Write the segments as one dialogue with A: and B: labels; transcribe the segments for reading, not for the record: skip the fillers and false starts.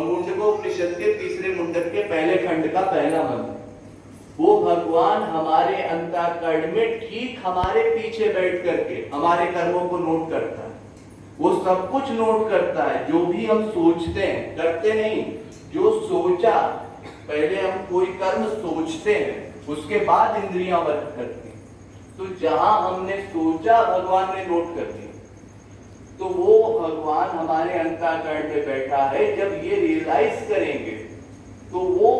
A: मुंडकोपनिषद के तीसरे मुंडक के पहले खंड का पहला मंत्र। वो भगवान हमारे अंतःकरण में ठीक हमारे पीछे बैठ करके हमारे कर्मों को नोट करता है। वो सब कुछ नोट करता है, जो भी हम सोचते हैं, करते नहीं, जो सोचा, पहले हम कोई कर्म सोचते हैं, उसके बाद इंद्रियां वर्क करती हैं। तो जहां हमने सोचा भगवान ने नोट कर दिया। तो वो भगवान हमारे अंतःकरण में बैठा है। जब ये रियलाइज करेंगे तो वो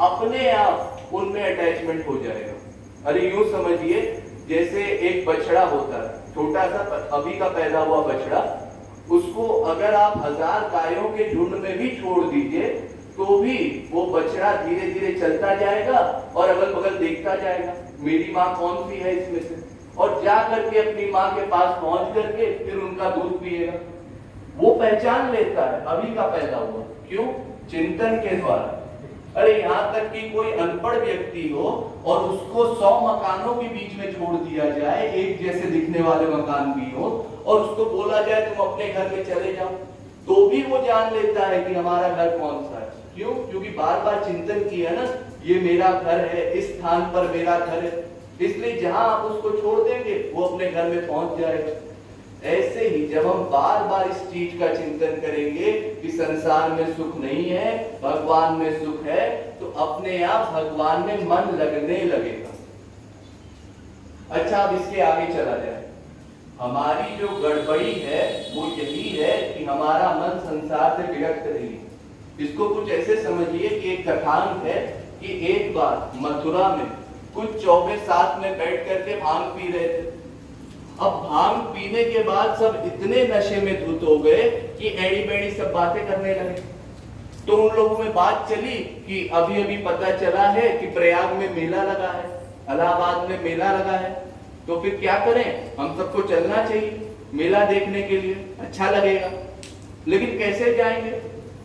A: अपने आप उनमें अटैचमेंट हो जाएगा। अरे यूं समझिए, जैसे एक बछड़ा होता है, छोटा सा अभी का पैदा हुआ बछड़ा, उसको अगर आप 1000 गायों के झुंड में भी छोड़ दीजिए तो भी वो बछड़ा धीरे धीरे चलता जाएगा और अगल बगल देखता जाएगा, मेरी माँ कौन सी है इसमें से, और जा करके अपनी माँ के पास पहुंच करके फिर उनका दूध पिएगा। वो पहचान लेता है अभी का पैदा हुआ। क्यों? चिंतन के द्वारा। अरे यहाँ तक कि कोई अनपढ़ व्यक्ति हो और उसको 100 मकानों के बीच में छोड़ दिया जाए, एक जैसे दिखने वाले मकान भी हो, और उसको बोला जाए तुम अपने घर में चले जाओ, तो भी वो जान लेता है कि हमारा घर कौन सा है। क्यों? क्योंकि बार बार चिंतन किया ना, ये मेरा घर है, इस स्थान पर मेरा घर है, इसलिए जहां आप उसको छोड़ देंगे वो अपने घर में पहुंच जाएगा। ऐसे ही जब हम बार बार इस चीज का चिंतन करेंगे कि संसार में सुख नहीं है, भगवान में सुख है, तो अपने आप भगवान में मन लगने लगेगा। अच्छा, अब इसके आगे चला जाए। हमारी जो गड़बड़ी है वो यही है कि हमारा मन संसार से विरक्त नहीं है। इसको कुछ ऐसे समझिए कि एक कथानक है कि एक बार मथुरा में कुछ चौबे साथ में बैठ करके भांग पी रहे थे। अब भांग पीने के बाद सब इतने नशे में धुत हो गए कि एड़ी बेड़ी सब बातें करने लगे। तो उन लोगों में बात चली कि अभी अभी पता चला है कि प्रयाग में मेला लगा है, इलाहाबाद में मेला लगा है, तो फिर क्या करें, हम सबको चलना चाहिए मेला देखने के लिए, अच्छा लगेगा। लेकिन कैसे जाएंगे?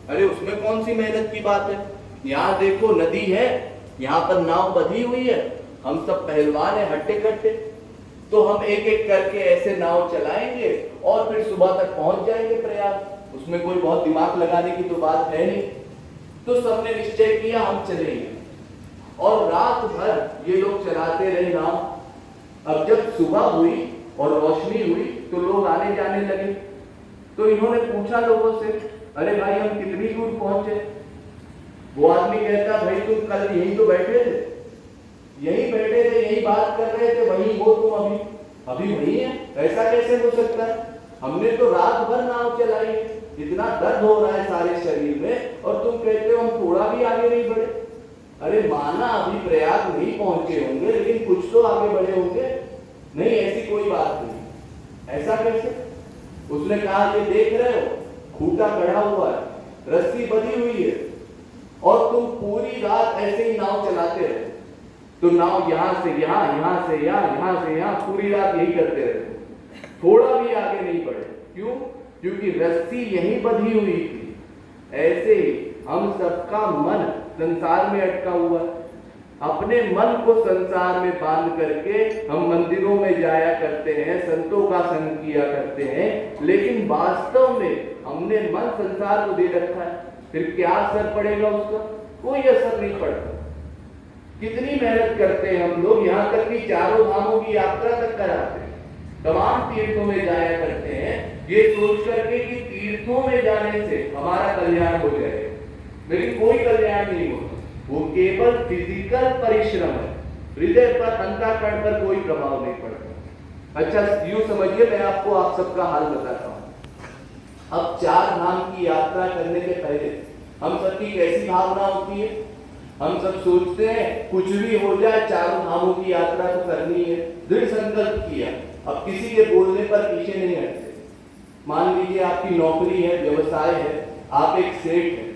A: अरे उसमें कौन सी मेहनत की बात है, यहाँ देखो नदी है, यहाँ पर नाव बंधी हुई है, हम सब पहलवान है, हट्टे कट्टे, तो हम एक एक करके ऐसे नाव चलाएंगे और फिर सुबह तक पहुंच जाएंगे प्रयाग। उसमें कोई बहुत दिमाग लगाने की तो बात है नहीं। तो सबने निश्चय किया हम चलेंगे, और रात भर ये लोग चलाते रहे नाव। अब जब सुबह हुई और रोशनी हुई तो लोग आने जाने लगे। तो इन्होंने पूछा लोगों से, अरे भाई हम कितनी दूर पहुंचे? वो आदमी कहता, भाई तुम कल यहीं तो बैठे थे, यहीं बैठे थे, यही बात कर रहे थे, वहीं हो तुम अभी वही है, ऐसा कैसे हो सकता है? हमने तो रात भर नाव चलाई है, इतना दर्द हो रहा है सारे शरीर में, और तुम कहते हो हम थोड़ा भी आगे नहीं बढ़े। अरे माना अभी प्रयाग नहीं पहुंचे होंगे, लेकिन कुछ तो आगे बढ़े होंगे। नहीं, ऐसी कोई बात नहीं। ऐसा कैसे? उसने कहा, ये देख रहे हो खूंटा गढ़ा हुआ है, रस्सी बंधी हुई है, और तुम पूरी रात ऐसे ही नाव चलाते रहे, तो नाव यहां से यहां, यहां से यहां, यहां से यहां, पूरी रात यही करते रहे, थोड़ा भी आगे नहीं बढ़े। क्यों? क्योंकि रस्सी यहीं बंधी हुई थी। ऐसे ही हम सबका मन संसार में अटका हुआ है। अपने मन को संसार में बांध करके हम मंदिरों में जाया करते हैं, संतों का संग किया करते हैं, लेकिन वास्तव में हमने मन संसार को दे रखा है। फिर क्या असर पड़ेगा उसका? कोई असर नहीं पड़ता। कितनी मेहनत करते हैं हम लोग, यहाँ तक कि चारों धामों की यात्रा तक कराते हैं, तमाम तीर्थों में जाया करते हैं, ये सोच करके कि तीर्थों में जाने से हमारा कल्याण हो जाएगा, लेकिन कोई कल्याण नहीं होता। वो केवल फिजिकल परिश्रम है, हृदय पर, अंतःकरण पर कोई प्रभाव नहीं पड़ता। अच्छा यूं समझिए, मैं आपको आप सबका हाल बताता हूं। अब 4 धाम की यात्रा करने के पहले हम सबकी कैसी भावना होती है? हम सब सोचते हैं कुछ भी हो जाए, चारों धामों की यात्रा तो करनी है, दृढ़ संकल्प किया। अब किसी के बोलने पर पीछे नहीं हटते। मान लीजिए आपकी नौकरी है, व्यवसाय है, आप एक सेठ हैं,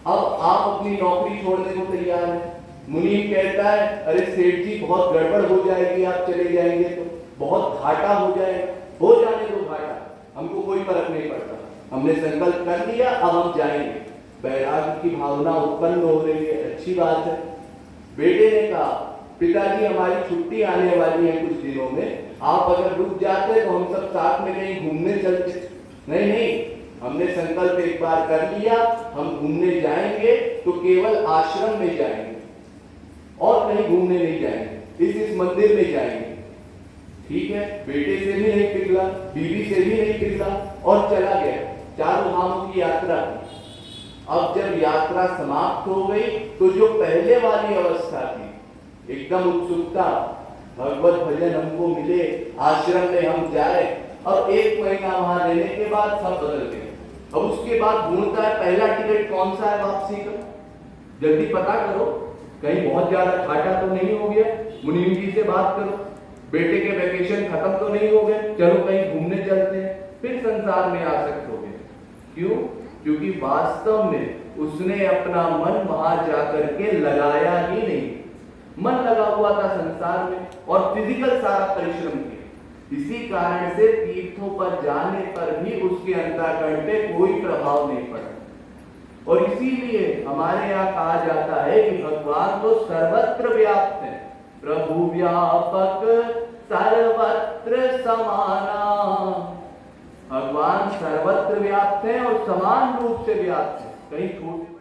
A: अब आप अपनी नौकरी छोड़ने को तैयार हैं। मुनीम कहता है, अरे सेठ जी बहुत गड़बड़ हो जाएगी, आप चले जाएंगे तो बहुत घाटा हो जाएगा। हो जाने दो घाटा, हमको कोई फर्क नहीं पड़ता, हमने संकल्प कर लिया, अब हम जाएंगे। वैराग्य की भावना उत्पन्न हो रही है, अच्छी बात है। बेटे ने कहा, पिताजी हमारी छुट्टी आने वाली है कुछ दिनों में, आप अगर रुक जाते तो हम सब साथ में कहीं घूमने चलते। नहीं नहीं, हमने संकल्प एक बार कर लिया, हम घूमने जाएंगे तो केवल आश्रम में जाएंगे और कहीं घूमने नहीं जाएंगे, इस मंदिर में जाएंगे। ठीक है, बेटे से भी नहीं पिघला, बीवी से भी नहीं पिघला और चला गया, चारों धामों की यात्रा। अब जब यात्रा समाप्त हो गई तो जो पहले वाली अवस्था थी, एकदम उत्सुकता, भगवत भजन हमको मिले, आश्रम में हम जाए, अब 1 महीना वहां रहने के बाद सब बदल गए। अब उसके बाद ढूंढता है पहला टिकट कौन सा है वापसी का, जल्दी पता करो, कहीं बहुत ज्यादा घाटा तो नहीं हो गया, मुनीम जी से बात करो, बेटे के वैकेशन खत्म तो नहीं हो गए, चलो कहीं घूमने चलते हैं, फिर संसार में आसक्त हो गए। क्यों? क्योंकि वास्तव में उसने अपना मन वहां जाकर के लगाया ही नहीं, मन लगा हुआ था संसार में और फिजिकल सारा परिश्रम किया। इसी कारण से तीर्थों पर जाने पर भी उसके अंतःकरण पे कोई प्रभाव नहीं पड़ा। और इसीलिए हमारे यहाँ कहा जाता है कि भगवान तो सर्वत्र व्याप्त है, प्रभु व्यापक सर्वत्र समाना। भगवान सर्वत्र व्याप्त है और समान रूप से व्याप्त है, कहीं छोटे